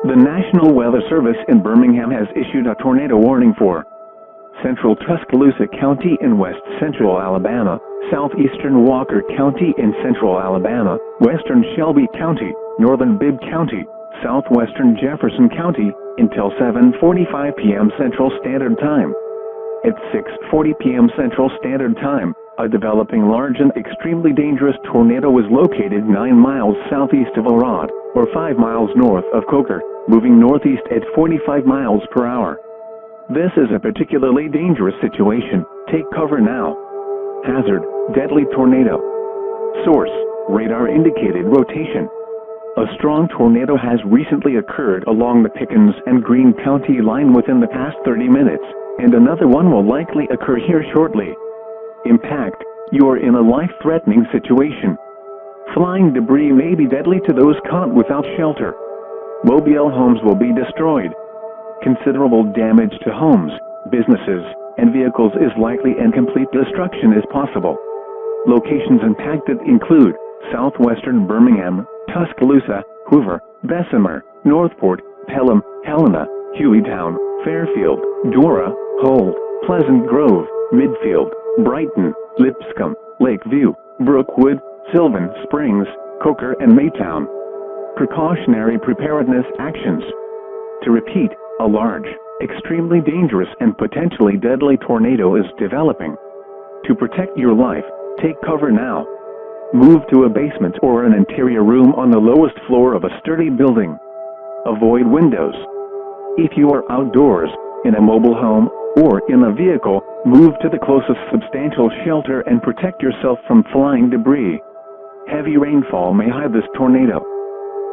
The National Weather Service in Birmingham has issued a tornado warning for central Tuscaloosa County in west central Alabama, southeastern Walker County in central Alabama, western Shelby County, northern Bibb County, southwestern Jefferson County, until 7:45 p.m. Central Standard Time. At 6:40 p.m. Central Standard Time, a developing large and extremely dangerous tornado was located 9 miles southeast of Arad, or 5 miles north of Coker, moving northeast at 45 miles per hour. This is a particularly dangerous situation. Take cover now. Hazard: deadly tornado. Source: radar indicated rotation. A strong tornado has recently occurred along the Pickens and Greene County line within the past 30 minutes, and another one will likely occur here shortly. Impact: you are in a life-threatening situation. Flying debris may be deadly to those caught without shelter. Mobile homes will be destroyed. Considerable damage to homes, businesses, and vehicles is likely, and complete destruction is possible. Locations impacted include southwestern Birmingham, Tuscaloosa, Hoover, Bessemer, Northport, Pelham, Helena, Hueytown, Fairfield, Dora, Holt, Pleasant Grove, Midfield, Brighton, Lipscomb, Lakeview, Brookwood, Sylvan Springs, Coker and Maytown. Precautionary preparedness actions. To repeat, a large, extremely dangerous and potentially deadly tornado is developing. To protect your life, take cover now. Move to a basement or an interior room on the lowest floor of a sturdy building. Avoid windows. If you are outdoors, in a mobile home, or in a vehicle, move to the closest substantial shelter and protect yourself from flying debris. Heavy rainfall may hide this tornado.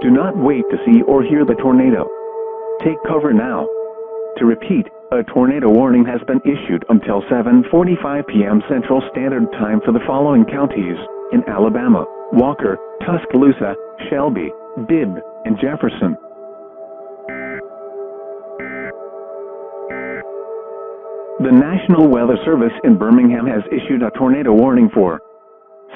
Do not wait to see or hear the tornado. Take cover now. To repeat, a tornado warning has been issued until 7:45 p.m. Central Standard Time for the following counties in Alabama: Walker, Tuscaloosa, Shelby, Bibb, and Jefferson. The National Weather Service in Birmingham has issued a tornado warning for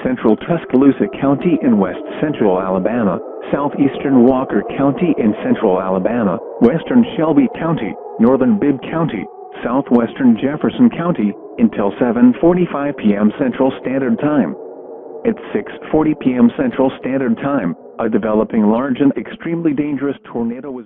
central Tuscaloosa County in west central Alabama, southeastern Walker County in central Alabama, western Shelby County, northern Bibb County, southwestern Jefferson County, until 7:45 p.m. Central Standard Time. At 6:40 p.m. Central Standard Time, a developing large and extremely dangerous tornado was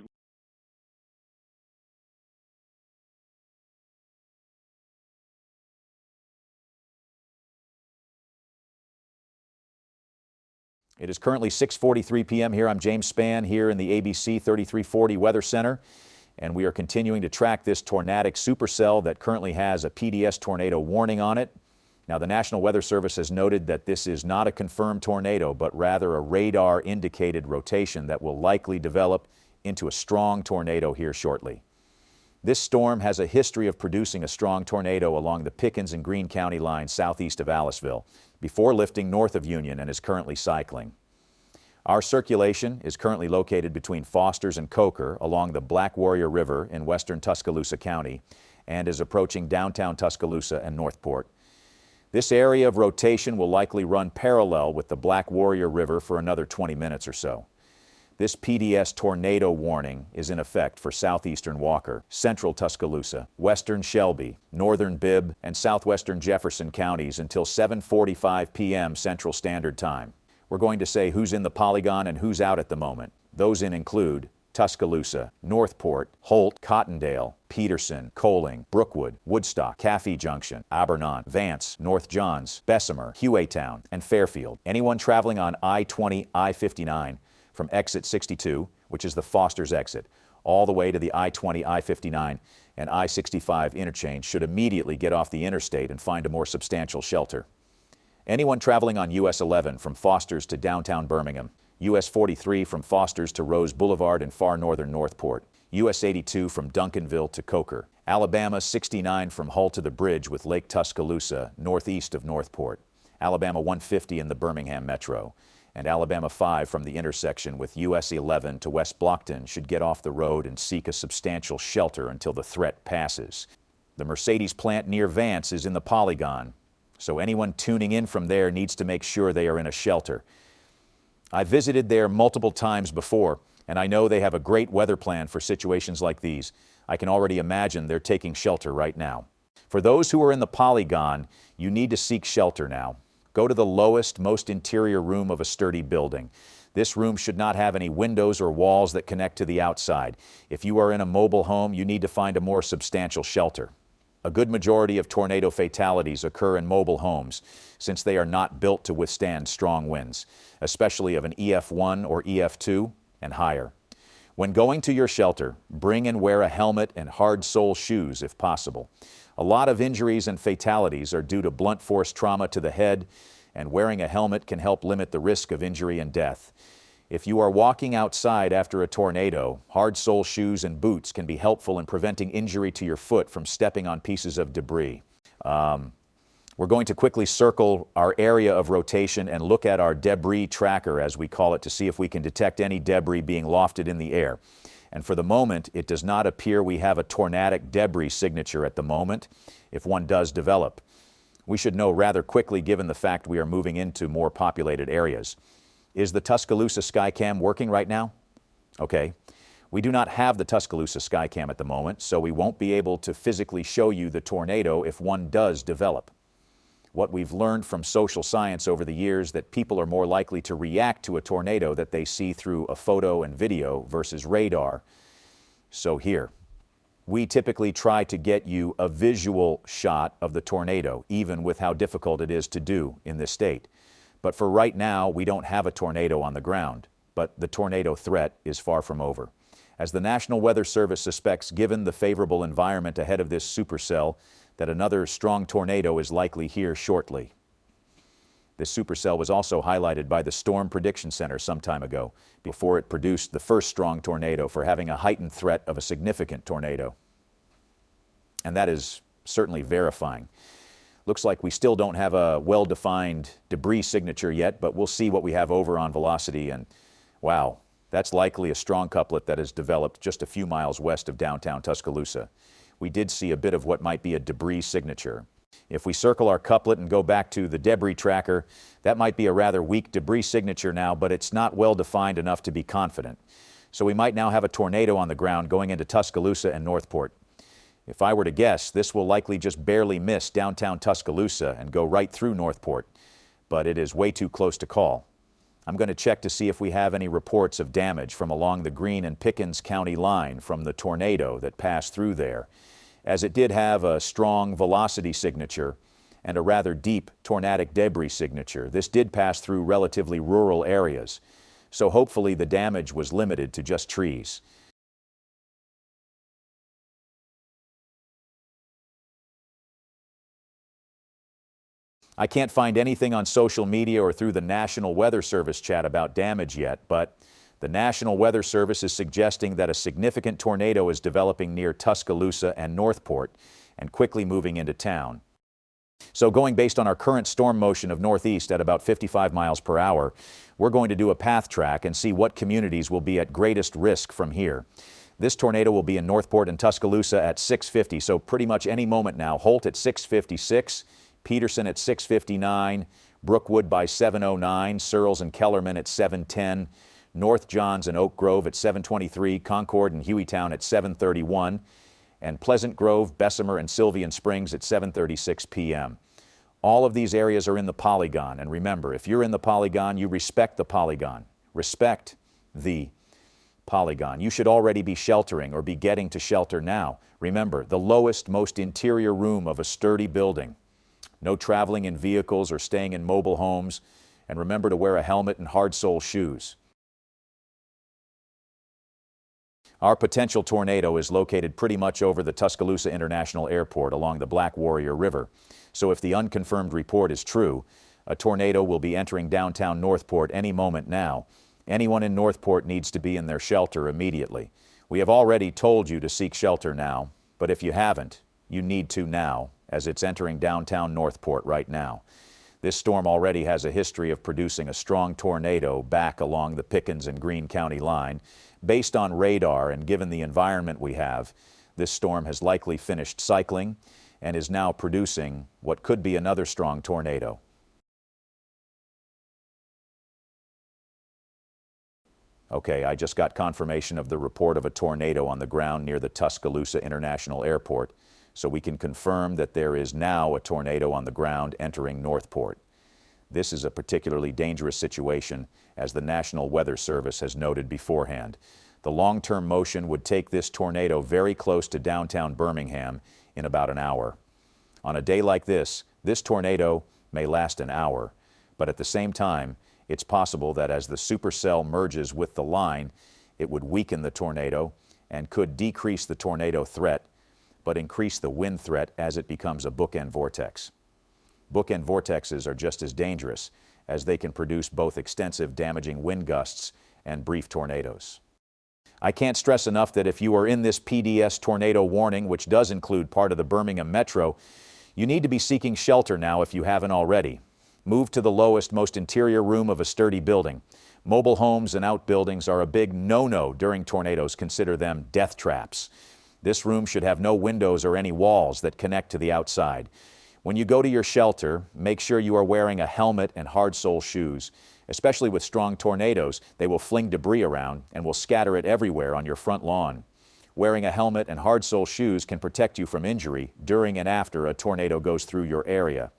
It is currently 6:43 p.m. here. I'm James Spann here in the ABC 3340 Weather Center, and we are continuing to track this tornadic supercell that currently has a PDS tornado warning on it. Now, the National Weather Service has noted that this is not a confirmed tornado, but rather a radar-indicated rotation that will likely develop into a strong tornado here shortly. This storm has a history of producing a strong tornado along the Pickens and Greene County line southeast of Aliceville, before lifting north of Union, and is currently cycling. Our circulation is currently located between Foster's and Coker along the Black Warrior River in western Tuscaloosa County, and is approaching downtown Tuscaloosa and Northport. This area of rotation will likely run parallel with the Black Warrior River for another 20 minutes or so. This PDS tornado warning is in effect for southeastern Walker, central Tuscaloosa, western Shelby, northern Bibb, and southwestern Jefferson counties until 7:45 p.m. Central Standard Time. We're going to say who's in the polygon and who's out at the moment. Those in include Tuscaloosa, Northport, Holt, Cottondale, Peterson, Coling, Brookwood, Woodstock, Caffey Junction, Abernon, Vance, North Johns, Bessemer, Hueytown, and Fairfield. Anyone traveling on I-20, I-59 from exit 62, which is the Foster's exit, all the way to the I-20, I-59, and I-65 interchange should immediately get off the interstate and find a more substantial shelter. Anyone traveling on US 11 from Foster's to downtown Birmingham, US 43 from Foster's to Rose Boulevard in far northern Northport, US 82 from Duncanville to Coker, Alabama 69 from Hull to the Bridge with Lake Tuscaloosa northeast of Northport, Alabama 150 in the Birmingham metro, and Alabama 5 from the intersection with US 11 to West Blockton should get off the road and seek a substantial shelter until the threat passes. The Mercedes plant near Vance is in the polygon, so anyone tuning in from there needs to make sure they are in a shelter. I visited there multiple times before, and I know they have a great weather plan for situations like these. I can already imagine they're taking shelter right now. For those who are in the polygon, you need to seek shelter now. Go to the lowest, most interior room of a sturdy building. This room should not have any windows or walls that connect to the outside. If you are in a mobile home, you need to find a more substantial shelter. A good majority of tornado fatalities occur in mobile homes, since they are not built to withstand strong winds, especially of an EF1 or EF2 and higher. When going to your shelter, bring and wear a helmet and hard sole shoes if possible. A lot of injuries and fatalities are due to blunt force trauma to the head, and wearing a helmet can help limit the risk of injury and death. If you are walking outside after a tornado, hard sole shoes and boots can be helpful in preventing injury to your foot from stepping on pieces of debris. We're going to quickly circle our area of rotation and look at our debris tracker, as we call it, to see if we can detect any debris being lofted in the air. And for the moment, it does not appear we have a tornadic debris signature at the moment, if one does develop. We should know rather quickly given the fact we are moving into more populated areas. Is the Tuscaloosa Skycam working right now? Okay. We do not have the Tuscaloosa Skycam at the moment, so we won't be able to physically show you the tornado if one does develop. What we've learned from social science over the years that people are more likely to react to a tornado that they see through a photo and video versus radar. So here, we typically try to get you a visual shot of the tornado, even with how difficult it is to do in this state. But for right now, we don't have a tornado on the ground, but the tornado threat is far from over. As the National Weather Service suspects, given the favorable environment ahead of this supercell, that another strong tornado is likely here shortly. This supercell was also highlighted by the Storm Prediction Center some time ago, before it produced the first strong tornado for having a heightened threat of a significant tornado. And that is certainly verifying. Looks like we still don't have a well-defined debris signature yet, but we'll see what we have over on velocity, and wow, that's likely a strong couplet that has developed just a few miles west of downtown Tuscaloosa. We did see a bit of what might be a debris signature. If we circle our couplet and go back to the debris tracker, that might be a rather weak debris signature now, but it's not well defined enough to be confident. So we might now have a tornado on the ground going into Tuscaloosa and Northport. If I were to guess, this will likely just barely miss downtown Tuscaloosa and go right through Northport, but it is way too close to call. I'm going to check to see if we have any reports of damage from along the Greene and Pickens County line from the tornado that passed through there, as it did have a strong velocity signature and a rather deep tornadic debris signature. This did pass through relatively rural areas, so hopefully the damage was limited to just trees. I can't find anything on social media or through the National Weather Service chat about damage yet, but the National Weather Service is suggesting that a significant tornado is developing near Tuscaloosa and Northport and quickly moving into town. So going based on our current storm motion of northeast at about 55 miles per hour, we're going to do a path track and see what communities will be at greatest risk from here. This tornado will be in Northport and Tuscaloosa at 6:50, so pretty much any moment now. Holt at 6:56, Peterson at 6:59, Brookwood by 7:09, Searles and Kellerman at 7:10, North Johns and Oak Grove at 7:23, Concord and Hueytown at 7:31, and Pleasant Grove, Bessemer, and Sylvian Springs at 7:36 p.m. All of these areas are in the polygon, and remember, if you're in the polygon, you respect the polygon. Respect the polygon. You should already be sheltering or be getting to shelter now. Remember, the lowest, most interior room of a sturdy building. No traveling in vehicles or staying in mobile homes, and remember to wear a helmet and hard-sole shoes. Our potential tornado is located pretty much over the Tuscaloosa International Airport along the Black Warrior River. So if the unconfirmed report is true, a tornado will be entering downtown Northport any moment now. Anyone in Northport needs to be in their shelter immediately. We have already told you to seek shelter now, but if you haven't, you need to now, as it's entering downtown Northport right now. This storm already has a history of producing a strong tornado back along the Pickens and Greene County line. Based on radar and given the environment we have, this storm has likely finished cycling and is now producing what could be another strong tornado. Okay, I just got confirmation of the report of a tornado on the ground near the Tuscaloosa International Airport, so we can confirm that there is now a tornado on the ground entering Northport. This is a particularly dangerous situation, as the National Weather Service has noted beforehand. The long-term motion would take this tornado very close to downtown Birmingham in about an hour. On a day like this tornado may last an hour, but at the same time, it's possible that as the supercell merges with the line, it would weaken the tornado and could decrease the tornado threat, but increase the wind threat as it becomes a bookend vortex. Bookend vortexes are just as dangerous, as they can produce both extensive damaging wind gusts and brief tornadoes. I can't stress enough that if you are in this PDS tornado warning, which does include part of the Birmingham Metro, you need to be seeking shelter now if you haven't already. Move to the lowest, most interior room of a sturdy building. Mobile homes and outbuildings are a big no-no during tornadoes. Consider them death traps. This room should have no windows or any walls that connect to the outside. When you go to your shelter, make sure you are wearing a helmet and hard-sole shoes. Especially with strong tornadoes, they will fling debris around and will scatter it everywhere on your front lawn. Wearing a helmet and hard-sole shoes can protect you from injury during and after a tornado goes through your area.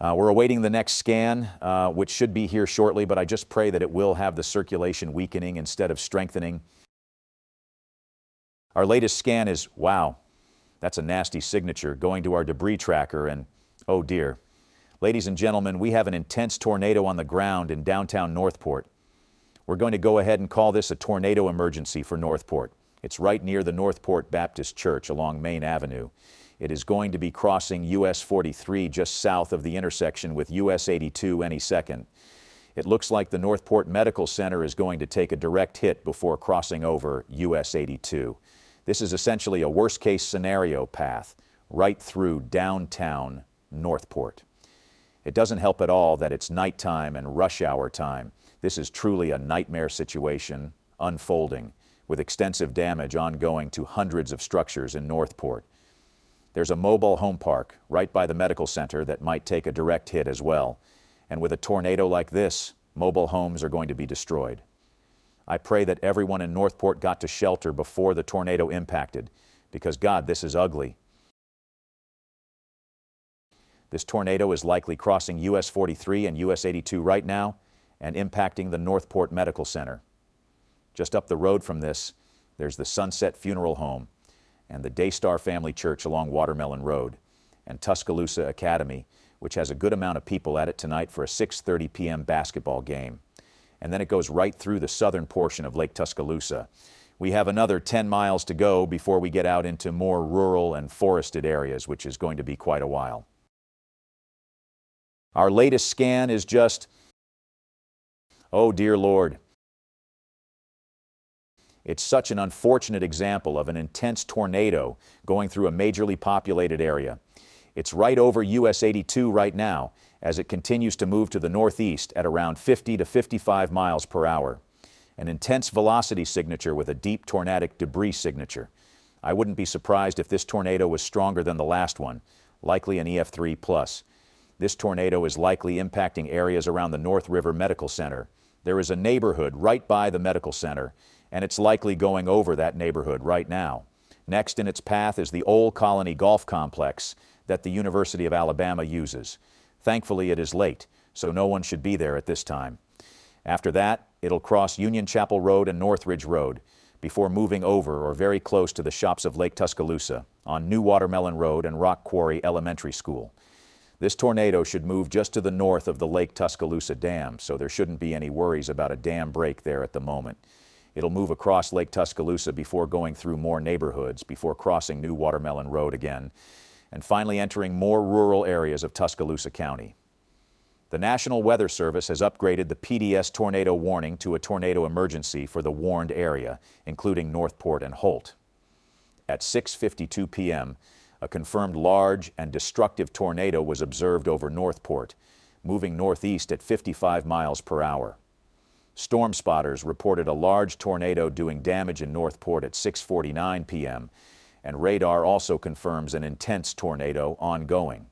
We're awaiting the next scan, which should be here shortly, but I just pray that it will have the circulation weakening instead of strengthening. Our latest scan is, wow, that's a nasty signature, going to our debris tracker, and oh dear. Ladies and gentlemen, we have an intense tornado on the ground in downtown Northport. We're going to go ahead and call this a tornado emergency for Northport. It's right near the Northport Baptist Church along Main Avenue. It is going to be crossing US 43 just south of the intersection with US 82 any second. It looks like the Northport Medical Center is going to take a direct hit before crossing over US 82. This is essentially a worst-case scenario path right through downtown Northport. It doesn't help at all that it's nighttime and rush hour time. This is truly a nightmare situation unfolding, with extensive damage ongoing to hundreds of structures in Northport. There's a mobile home park right by the medical center that might take a direct hit as well. And with a tornado like this, mobile homes are going to be destroyed. I pray that everyone in Northport got to shelter before the tornado impacted, because God, this is ugly. This tornado is likely crossing US 43 and US 82 right now and impacting the Northport Medical Center. Just up the road from this, there's the Sunset Funeral Home and the Daystar Family Church along Watermelon Road, and Tuscaloosa Academy, which has a good amount of people at it tonight for a 6:30 p.m. basketball game. And then it goes right through the southern portion of Lake Tuscaloosa. We have another 10 miles to go before we get out into more rural and forested areas, which is going to be quite a while. Our latest scan is just, oh dear Lord. It's such an unfortunate example of an intense tornado going through a majorly populated area. It's right over US 82 right now as it continues to move to the northeast at around 50 to 55 miles per hour. An intense velocity signature with a deep tornadic debris signature. I wouldn't be surprised if this tornado was stronger than the last one, likely an EF3+. This tornado is likely impacting areas around the North River Medical Center. There is a neighborhood right by the medical center, and it's likely going over that neighborhood right now. Next in its path is the Old Colony Golf Complex that the University of Alabama uses. Thankfully, it is late, so no one should be there at this time. After that, it'll cross Union Chapel Road and Northridge Road before moving over or very close to the shops of Lake Tuscaloosa on New Watermelon Road and Rock Quarry Elementary School. This tornado should move just to the north of the Lake Tuscaloosa Dam, so there shouldn't be any worries about a dam break there at the moment. It'll move across Lake Tuscaloosa before going through more neighborhoods, before crossing New Watermelon Road again, and finally entering more rural areas of Tuscaloosa County. The National Weather Service has upgraded the PDS tornado warning to a tornado emergency for the warned area, including Northport and Holt. At 6:52 p.m., a confirmed large and destructive tornado was observed over Northport, moving northeast at 55 miles per hour. Storm spotters reported a large tornado doing damage in Northport at 6:49 p.m., and radar also confirms an intense tornado ongoing.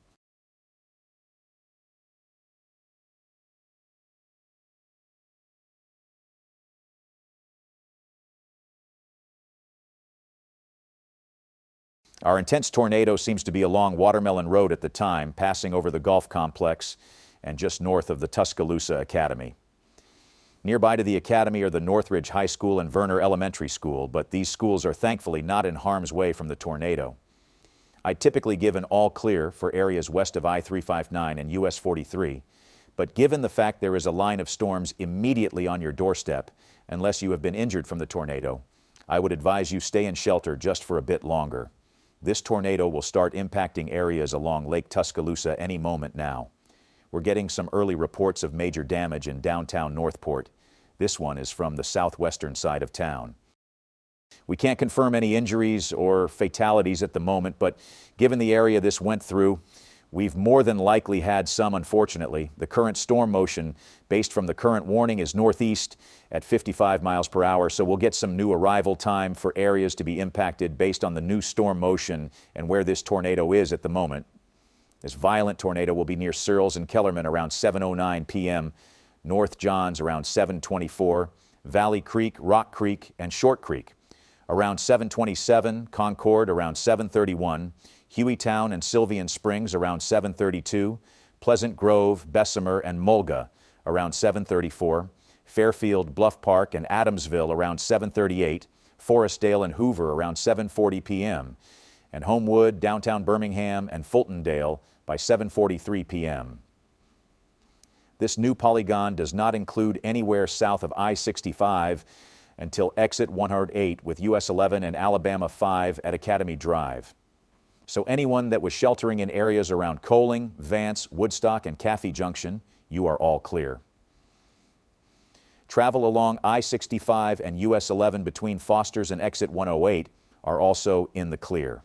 Our intense tornado seems to be along Watermelon Road at the time, passing over the golf complex and just north of the Tuscaloosa Academy. Nearby to the Academy are the Northridge High School and Verner Elementary School, but these schools are thankfully not in harm's way from the tornado. I typically give an all clear for areas west of I-359 and US 43, but given the fact there is a line of storms immediately on your doorstep, unless you have been injured from the tornado, I would advise you stay in shelter just for a bit longer. This tornado will start impacting areas along Lake Tuscaloosa any moment now. We're getting some early reports of major damage in downtown Northport. This one is from the southwestern side of town. We can't confirm any injuries or fatalities at the moment, but given the area this went through, we've more than likely had some, unfortunately. The current storm motion, based from the current warning, is northeast at 55 miles per hour, so we'll get some new arrival time for areas to be impacted based on the new storm motion and where this tornado is at the moment. This violent tornado will be near Searles and Kellerman around 7:09 p.m., North Johns around 7:24, Valley Creek, Rock Creek, and Short Creek around 7:27, Concord around 7:31, Hueytown and Sylvian Springs around 7:32, Pleasant Grove, Bessemer, and Mulga around 7:34, Fairfield, Bluff Park, and Adamsville around 7:38, Forestdale and Hoover around 7:40 p.m., and Homewood, downtown Birmingham, and Fultondale by 7:43 p.m. This new polygon does not include anywhere south of I-65 until exit 108 with US 11 and Alabama 5 at Academy Drive. So anyone that was sheltering in areas around Coaling, Vance, Woodstock, and Caffey Junction, you are all clear. Travel along I-65 and US 11 between Foster's and exit 108 are also in the clear.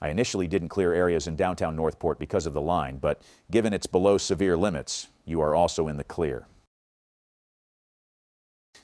I initially didn't clear areas in downtown Northport because of the line, but given it's below severe limits, you are also in the clear.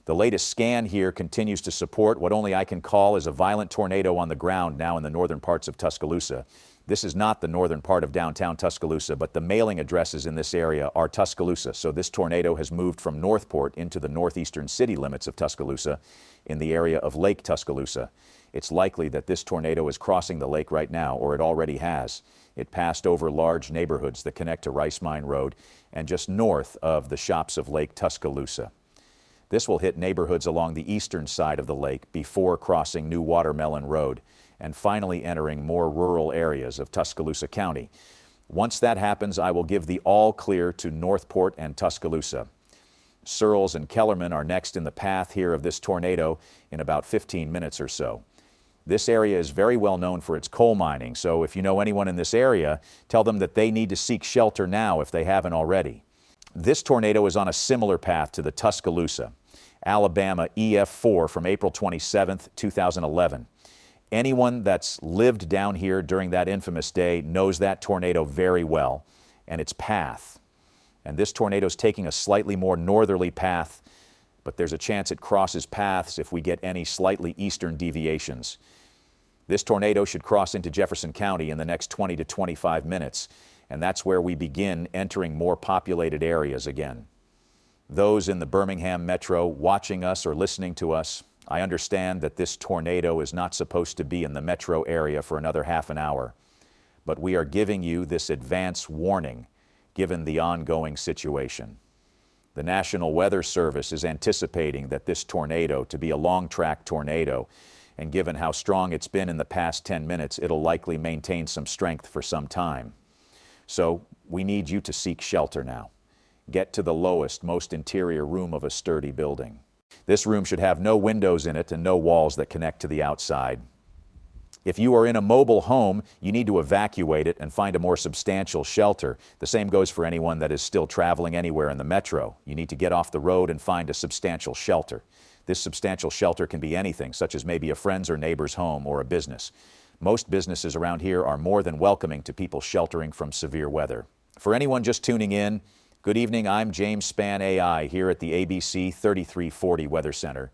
The latest scan here continues to support what only I can call is a violent tornado on the ground now in the northern parts of Tuscaloosa. This is not the northern part of downtown Tuscaloosa, but the mailing addresses in this area are Tuscaloosa, so this tornado has moved from Northport into the northeastern city limits of Tuscaloosa in the area of Lake Tuscaloosa. It's likely that this tornado is crossing the lake right now, or it already has. It passed over large neighborhoods that connect to Rice Mine Road and just north of the shops of Lake Tuscaloosa. This will hit neighborhoods along the eastern side of the lake before crossing New Watermelon Road and finally entering more rural areas of Tuscaloosa County. Once that happens, I will give the all clear to Northport and Tuscaloosa. Searles and Kellerman are next in the path here of this tornado in about 15 minutes or so. This area is very well known for its coal mining, so if you know anyone in this area, tell them that they need to seek shelter now if they haven't already. This tornado is on a similar path to the Tuscaloosa, Alabama EF4 from April 27, 2011. Anyone that's lived down here during that infamous day knows that tornado very well and its path. And this tornado is taking a slightly more northerly path, but there's a chance it crosses paths if we get any slightly eastern deviations. This tornado should cross into Jefferson County in the next 20 to 25 minutes, and that's where we begin entering more populated areas again. Those in the Birmingham metro watching us or listening to us, I understand that this tornado is not supposed to be in the metro area for another half an hour, but we are giving you this advance warning given the ongoing situation. The National Weather Service is anticipating that this tornado to be a long-track tornado, and given how strong it's been in the past 10 minutes, it'll likely maintain some strength for some time. So we need you to seek shelter now. Get to the lowest, most interior room of a sturdy building. This room should have no windows in it and no walls that connect to the outside. If you are in a mobile home, you need to evacuate it and find a more substantial shelter. The same goes for anyone that is still traveling anywhere in the metro. You need to get off the road and find a substantial shelter. This substantial shelter can be anything, such as maybe a friend's or neighbor's home or a business. Most businesses around here are more than welcoming to people sheltering from severe weather. For anyone just tuning in, good evening, I'm James Spann AI here at the ABC 3340 Weather Center.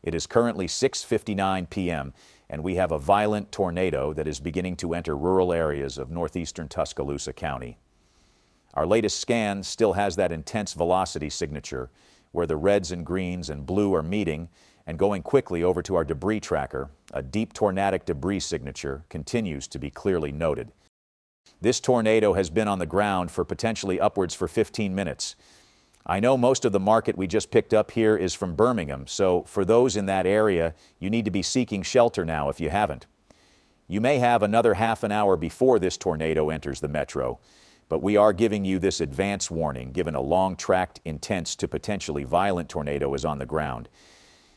It is currently 6:59 p.m. and we have a violent tornado that is beginning to enter rural areas of northeastern Tuscaloosa County. Our latest scan still has that intense velocity signature where the reds and greens and blue are meeting, and going quickly over to our debris tracker, a deep tornadic debris signature continues to be clearly noted. This tornado has been on the ground for potentially upwards for 15 minutes. I know most of the market we just picked up here is from Birmingham, so for those in that area, you need to be seeking shelter now if you haven't. You may have another half an hour before this tornado enters the metro, but we are giving you this advance warning given a long-tracked, intense to potentially violent tornado is on the ground.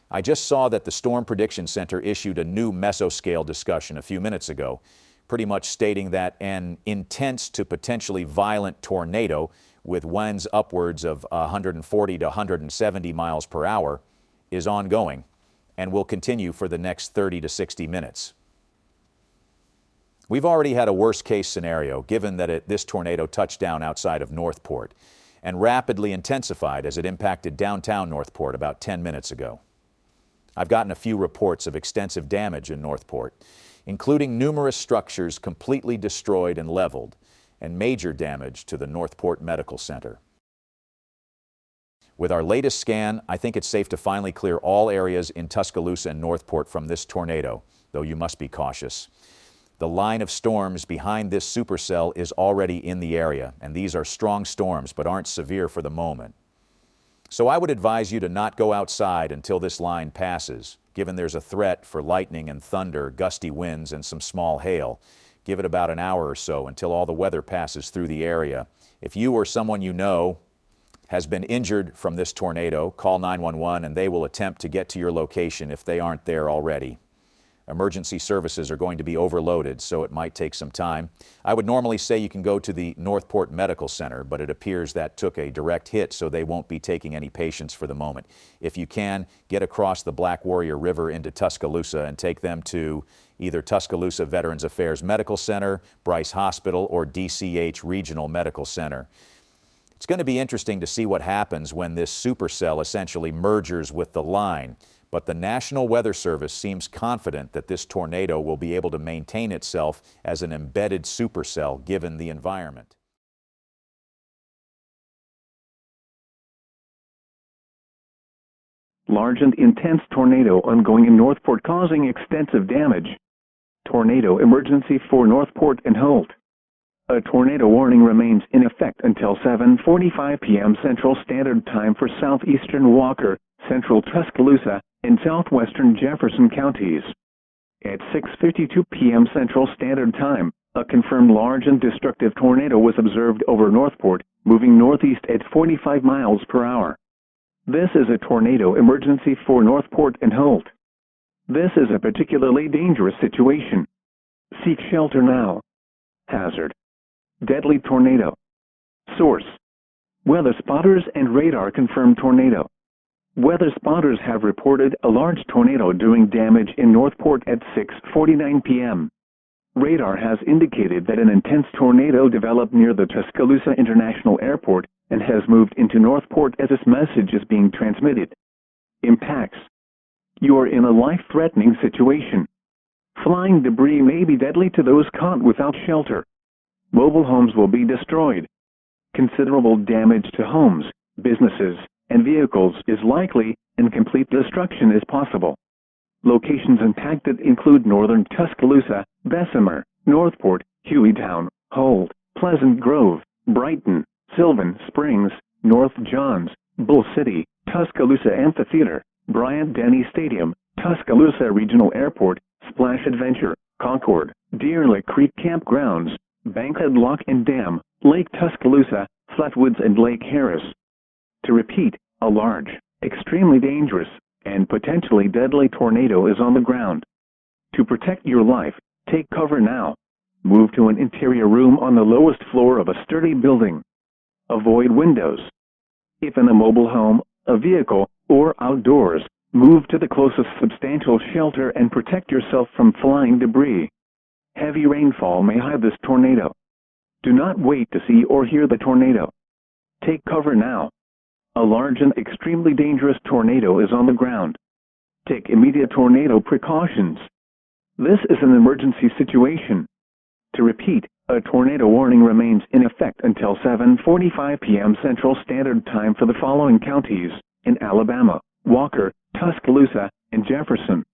I just saw that the Storm Prediction Center issued a new mesoscale discussion a few minutes ago, pretty much stating that an intense to potentially violent tornado with winds upwards of 140 to 170 miles per hour is ongoing and will continue for the next 30 to 60 minutes. We've already had a worst-case scenario given that this tornado touched down outside of Northport and rapidly intensified as it impacted downtown Northport about 10 minutes ago. I've gotten a few reports of extensive damage in Northport, including numerous structures completely destroyed and leveled, and major damage to the Northport Medical Center. With our latest scan, I think it's safe to finally clear all areas in Tuscaloosa and Northport from this tornado, though you must be cautious. The line of storms behind this supercell is already in the area, and these are strong storms but aren't severe for the moment. So I would advise you to not go outside until this line passes, given there's a threat for lightning and thunder, gusty winds, and some small hail. Give it about an hour or so until all the weather passes through the area. If you or someone you know has been injured from this tornado, call 911 and they will attempt to get to your location if they aren't there already. Emergency services are going to be overloaded, so it might take some time. I would normally say you can go to the Northport Medical Center, but it appears that took a direct hit, so they won't be taking any patients for the moment. If you can, get across the Black Warrior River into Tuscaloosa and take them to either Tuscaloosa Veterans Affairs Medical Center, Bryce Hospital, or DCH Regional Medical Center. It's going to be interesting to see what happens when this supercell essentially merges with the line. But the National Weather Service seems confident that this tornado will be able to maintain itself as an embedded supercell given the environment. Large and intense tornado ongoing in Northport causing extensive damage. Tornado emergency for Northport and Holt. A tornado warning remains in effect until 7:45 p.m. Central Standard Time for southeastern Walker, central Tuscaloosa, and southwestern Jefferson counties. At 6:52 p.m. Central Standard Time, a confirmed large and destructive tornado was observed over Northport, moving northeast at 45 miles per hour. This is a tornado emergency for Northport and Holt. This is a particularly dangerous situation. Seek shelter now. Hazard: deadly tornado. Source: weather spotters and radar confirmed tornado. Weather spotters have reported a large tornado doing damage in Northport at 6:49 p.m. Radar has indicated that an intense tornado developed near the Tuscaloosa International Airport and has moved into Northport as this message is being transmitted. Impacts: you are in a life-threatening situation. Flying debris may be deadly to those caught without shelter. Mobile homes will be destroyed. Considerable damage to homes, businesses, and vehicles is likely, and complete destruction is possible. Locations impacted include northern Tuscaloosa, Bessemer, Northport, Hueytown, Holt, Pleasant Grove, Brighton, Sylvan Springs, North Johns, Bull City, Tuscaloosa Amphitheater, Bryant-Denny Stadium, Tuscaloosa Regional Airport, Splash Adventure, Concord, Deer Lake Creek Campgrounds, Bankhead Lock and Dam, Lake Tuscaloosa, Flatwoods and Lake Harris. To repeat, a large, extremely dangerous, and potentially deadly tornado is on the ground. To protect your life, take cover now. Move to an interior room on the lowest floor of a sturdy building. Avoid windows. If in a mobile home, a vehicle, or outdoors, move to the closest substantial shelter and protect yourself from flying debris. Heavy rainfall may hide this tornado. Do not wait to see or hear the tornado. Take cover now. A large and extremely dangerous tornado is on the ground. Take immediate tornado precautions. This is an emergency situation. To repeat, a tornado warning remains in effect until 7:45 p.m. Central Standard Time for the following counties in Alabama: Walker, Tuscaloosa, and Jefferson.